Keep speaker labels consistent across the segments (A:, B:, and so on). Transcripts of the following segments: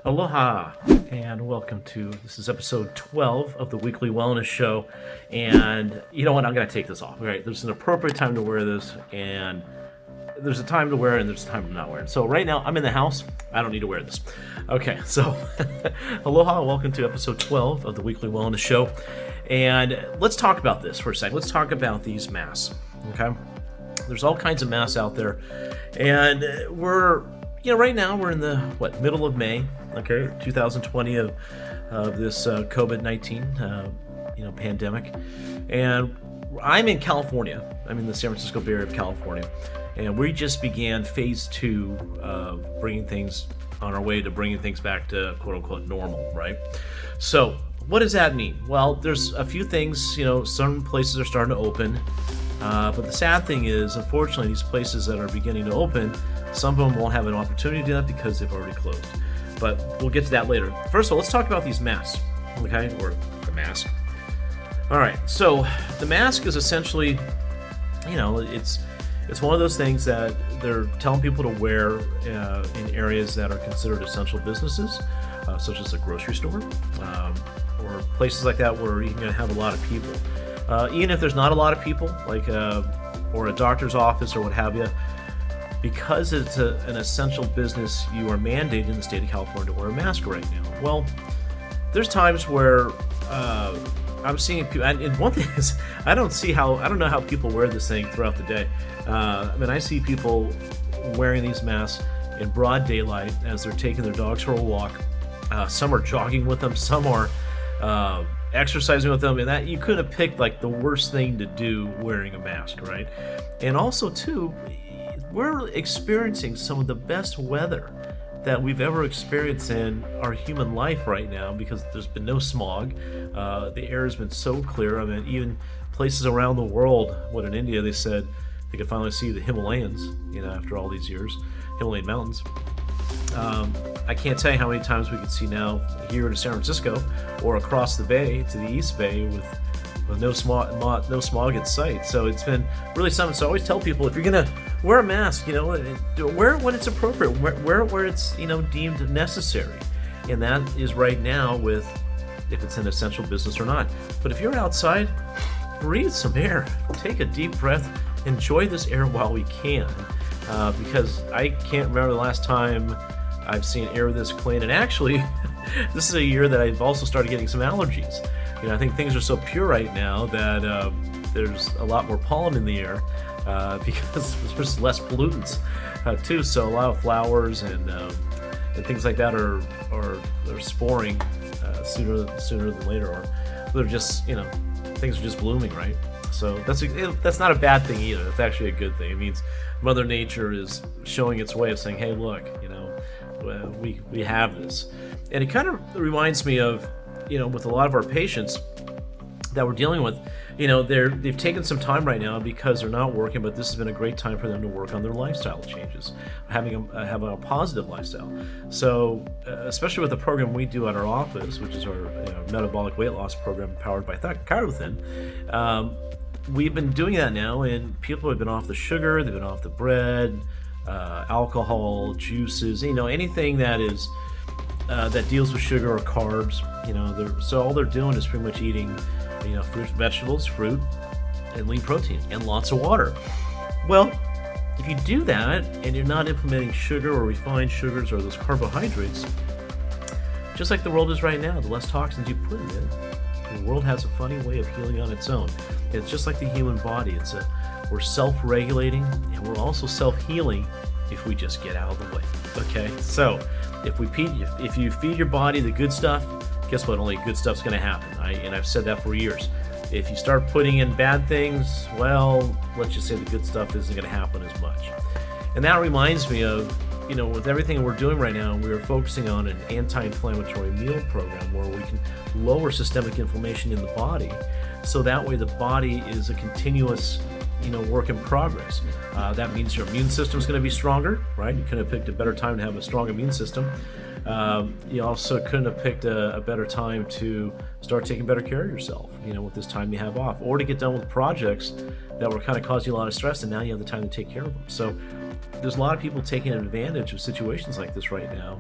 A: Aloha and welcome to this is episode 12 of the Weekly Wellness Show. And you know what? I'm going to take this off. Right? There's an appropriate time to wear this, and there's a time to wear it, and there's a time to not wear it. So right now, I'm in the house. I don't need to wear this. Okay, so aloha, welcome to episode 12 of the Weekly Wellness Show. And let's talk about this for a second. Let's talk about these masks. Okay, there's all kinds of masks out there, and right now we're in the middle of May, okay, 2020 of this COVID-19 pandemic, and I'm in California. I'm in the San Francisco Bay Area of California, and we just began phase 2 of bringing things on our way to bringing things back to quote-unquote normal, right? So what does that mean? Well, there's a few things. Some places are starting to open, but the sad thing is, unfortunately, these places that are beginning to open, some of them won't have an opportunity to do that because they've already closed. But we'll get to that later. First of all, let's talk about these masks, okay? Or the mask. All right, so the mask is essentially, it's one of those things that they're telling people to wear in areas that are considered essential businesses, such as a grocery store, or places like that where you're going to have a lot of people. Even if there's not a lot of people, or a doctor's office or what have you, because it's an essential business, you are mandated in the state of California to wear a mask right now. Well, there's times where I'm seeing people, and one thing is, I don't know how people wear this thing throughout the day. I see people wearing these masks in broad daylight as they're taking their dogs for a walk. Some are jogging with them, some are exercising with them, and that you could have picked the worst thing to do wearing a mask, right? And also too, we're experiencing some of the best weather that we've ever experienced in our human life right now because there's been no smog. The air has been so clear. Even places around the world, in India, they said they could finally see the Himalayas, after all these years, Himalayan mountains. I can't tell you how many times we could see now here in San Francisco or across the bay to the East Bay with no smog in sight. So it's been really something. So I always tell people, if you're gonna wear a mask, wear it when it's appropriate, wear it where it's deemed necessary, and that is right now with if it's an essential business or not. But if you're outside, breathe some air, take a deep breath, enjoy this air while we can, because I can't remember the last time I've seen air this clean. And actually, this is a year that I've also started getting some allergies. I think things are so pure right now that there's a lot more pollen in the air because there's less pollutants too. So a lot of flowers and things like that are sporing sooner than later, or they're just things are just blooming, right? So that's not a bad thing either. It's actually a good thing. It means Mother Nature is showing its way of saying, hey, look, we have this. And it kind of reminds me of, with a lot of our patients that we're dealing with, they've taken some time right now because they're not working, but this has been a great time for them to work on their lifestyle changes, having a positive lifestyle. So, especially with the program we do at our office, which is our metabolic weight loss program powered by Chirothin, we've been doing that now, and people have been off the sugar, they've been off the bread, alcohol, juices, anything that is that deals with sugar or carbs. So all they're doing is pretty much eating, fruit, vegetables, fruit, and lean protein, and lots of water. Well, if you do that and you're not implementing sugar or refined sugars or those carbohydrates, just like the world is right now, the less toxins you put in it, the world has a funny way of healing on its own. It's just like the human body. We're self-regulating, and we're also self-healing if we just get out of the way. Okay, so if you feed your body the good stuff, guess what? Only good stuff's going to happen. I've said that for years. If you start putting in bad things, well, let's just say the good stuff isn't going to happen as much. And that reminds me of, with everything we're doing right now, we're focusing on an anti-inflammatory meal program where we can lower systemic inflammation in the body, so that way the body is a continuous work in progress. That means your immune system is going to be stronger, right? You could have picked a better time to have a strong immune system. You also couldn't have picked a better time to start taking better care of yourself, with this time you have off, or to get done with projects that were kind of causing you a lot of stress, and now you have the time to take care of them. So there's a lot of people taking advantage of situations like this right now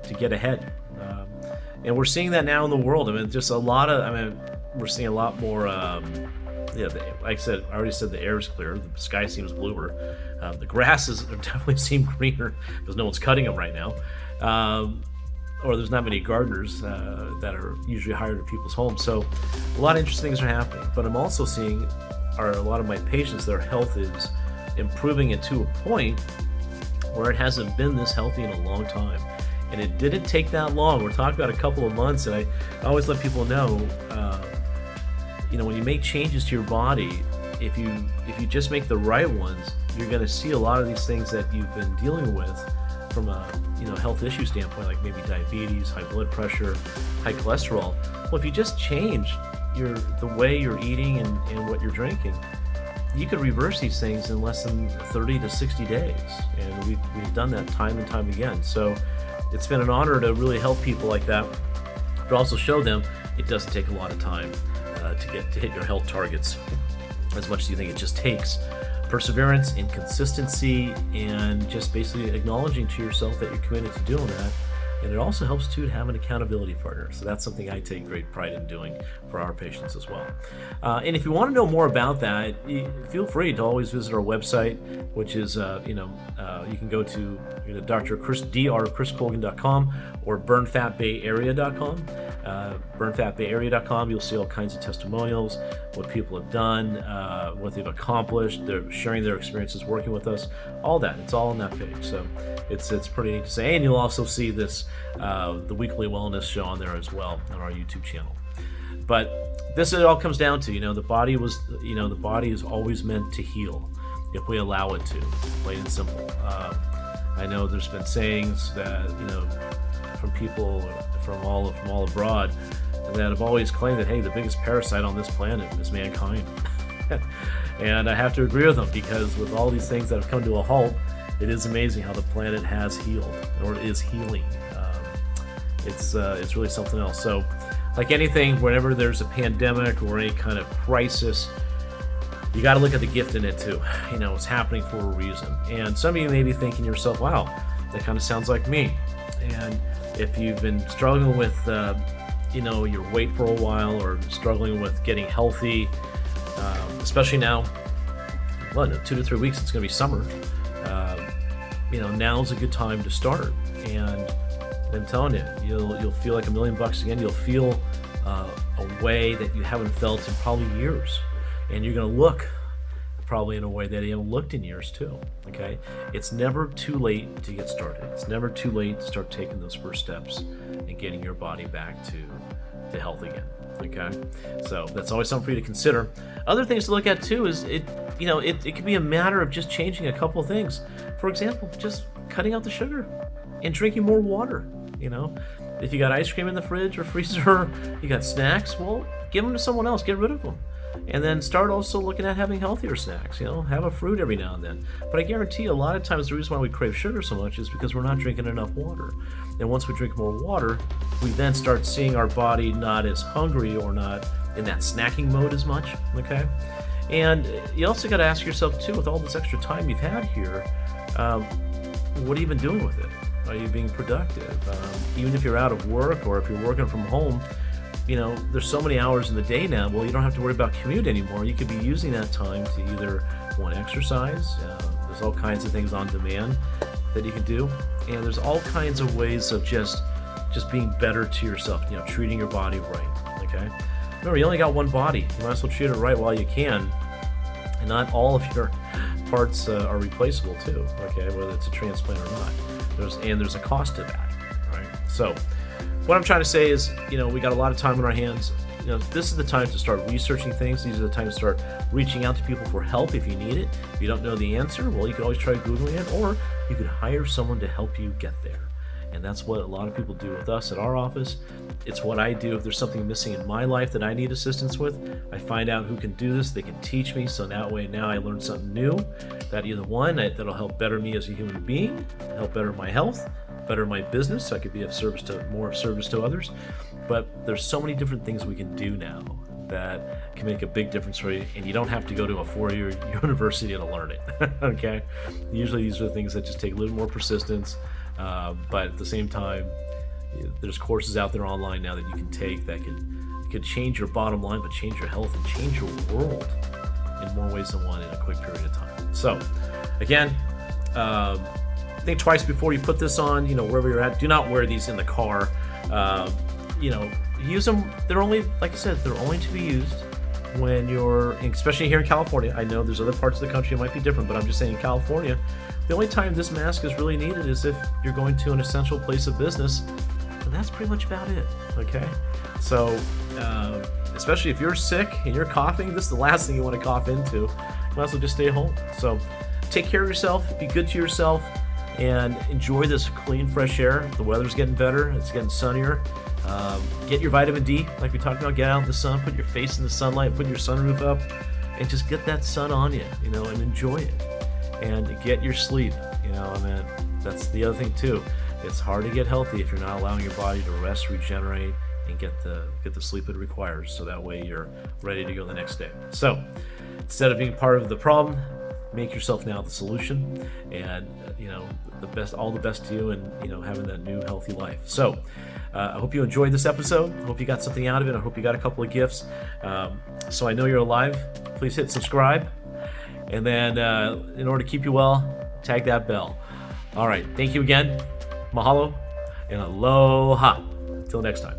A: to get ahead. And we're seeing that now in the world. We're seeing a lot more, like I said, I already said the air is clear, the sky seems bluer. The grasses definitely seem greener because no one's cutting them right now. Or there's not many gardeners that are usually hired at people's homes. So a lot of interesting things are happening. But I'm also seeing a lot of my patients, their health is improving it to a point where it hasn't been this healthy in a long time. And it didn't take that long. We're talking about a couple of months, and I always let people know, when you make changes to your body, if you just make the right ones, you're going to see a lot of these things that you've been dealing with from a health issue standpoint, like maybe diabetes, high blood pressure, high cholesterol. Well, if you just change the way you're eating and what you're drinking, you could reverse these things in less than 30 to 60 days. And we've done that time and time again. So it's been an honor to really help people like that, but also show them it doesn't take a lot of time to hit your health targets as much as you think. It just takes perseverance and consistency, and just basically acknowledging to yourself that you're committed to doing that. And it also helps too to have an accountability partner. So that's something I take great pride in doing for our patients as well. And if you want to know more about that, feel free to always visit our website, which is, you can go to drchriscolgin.com or burnfatbayarea.com. Burnfatbayarea.com, you'll see all kinds of testimonials, what people have done, what they've accomplished. They're sharing their experiences working with us, all that. It's all on that page. So it's pretty neat to say. And you'll also see this, the weekly wellness show on there as well on our YouTube channel. But this it all comes down to, the body is always meant to heal if we allow it to, plain and simple. I know there's been sayings that, from people from all abroad that have always claimed that, hey, the biggest parasite on this planet is mankind. And I have to agree with them, because with all these things that have come to a halt, it is amazing how the planet has healed, or is healing. It's really something else. So, like anything, whenever there's a pandemic or any kind of crisis, you got to look at the gift in it too. It's happening for a reason. And some of you may be thinking to yourself, wow, that kind of sounds like me. And if you've been struggling with, your weight for a while, or struggling with getting healthy, especially now, in 2 to 3 weeks, it's going to be summer. Now's a good time to start. And I'm telling you, you'll feel like $1 million again. You'll feel a way that you haven't felt in probably years. And you're going to look probably in a way that you haven't looked in years too. Okay? It's never too late to get started. It's never too late to start taking those first steps and getting your body back to health again. Okay? So that's always something for you to consider. Other things to look at too is it could be a matter of just changing a couple of things. For example, just cutting out the sugar and drinking more water. If you got ice cream in the fridge or freezer, you got snacks, well, give them to someone else, get rid of them. And then start also looking at having healthier snacks, have a fruit every now and then. But I guarantee you, a lot of times the reason why we crave sugar so much is because we're not drinking enough water. And once we drink more water, we then start seeing our body not as hungry or not in that snacking mode as much, okay? And you also got to ask yourself too, with all this extra time you've had here, what have you been doing with it? Are you being productive? Even if you're out of work or if you're working from home, there's so many hours in the day now. Well, you don't have to worry about commute anymore. You could be using that time to either want to exercise. There's all kinds of things on demand that you can do, and there's all kinds of ways of just being better to yourself. Treating your body right. Okay. Remember, you only got one body. You might as well treat it right while you can, and not all of your parts are replaceable too. Okay, whether it's a transplant or not. There's a cost to that. Right. So, what I'm trying to say is, we got a lot of time on our hands. This is the time to start researching things. These are the time to start reaching out to people for help if you need it. If you don't know the answer, well, you can always try Googling it, or you could hire someone to help you get there. And that's what a lot of people do with us at our office. It's what I do. If there's something missing in my life that I need assistance with, I find out who can do this. They can teach me. So that way now I learn something new that that'll help better me as a human being, help better my health, better my business. I could be of service to others. But there's so many different things we can do now that can make a big difference for you, and you don't have to go to a 4-year university to learn it. Okay, usually these are things that just take a little more persistence, but at the same time, there's courses out there online now that you can take that could change your bottom line, but change your health and change your world in more ways than one in a quick period of time. So again, think twice before you put this on, wherever you're at. Do not wear these in the car. Use them. They're only, like I said, they're only to be used when you're, especially here in California. I know there's other parts of the country it might be different, but I'm just saying in California, the only time this mask is really needed is if you're going to an essential place of business, and that's pretty much about it. Okay, so especially if you're sick and you're coughing, this is the last thing you want to cough into. You might as well just stay home. So take care of yourself, be good to yourself, and enjoy this clean, fresh air. The weather's getting better, it's getting sunnier. Get your vitamin D, like we talked about. Get out in the sun, put your face in the sunlight, put your sunroof up, and just get that sun on you, and enjoy it. And get your sleep, and that's the other thing too. It's hard to get healthy if you're not allowing your body to rest, regenerate, and get the sleep it requires, so that way you're ready to go the next day. So instead of being part of the problem, make yourself now the solution, and all the best to you, and having that new healthy life. So I hope you enjoyed this episode. I hope you got something out of it. I hope you got a couple of gifts. So I know you're alive. Please hit subscribe, and then in order to keep you well, tag that bell. All right, thank you again. Mahalo and aloha. Till next time.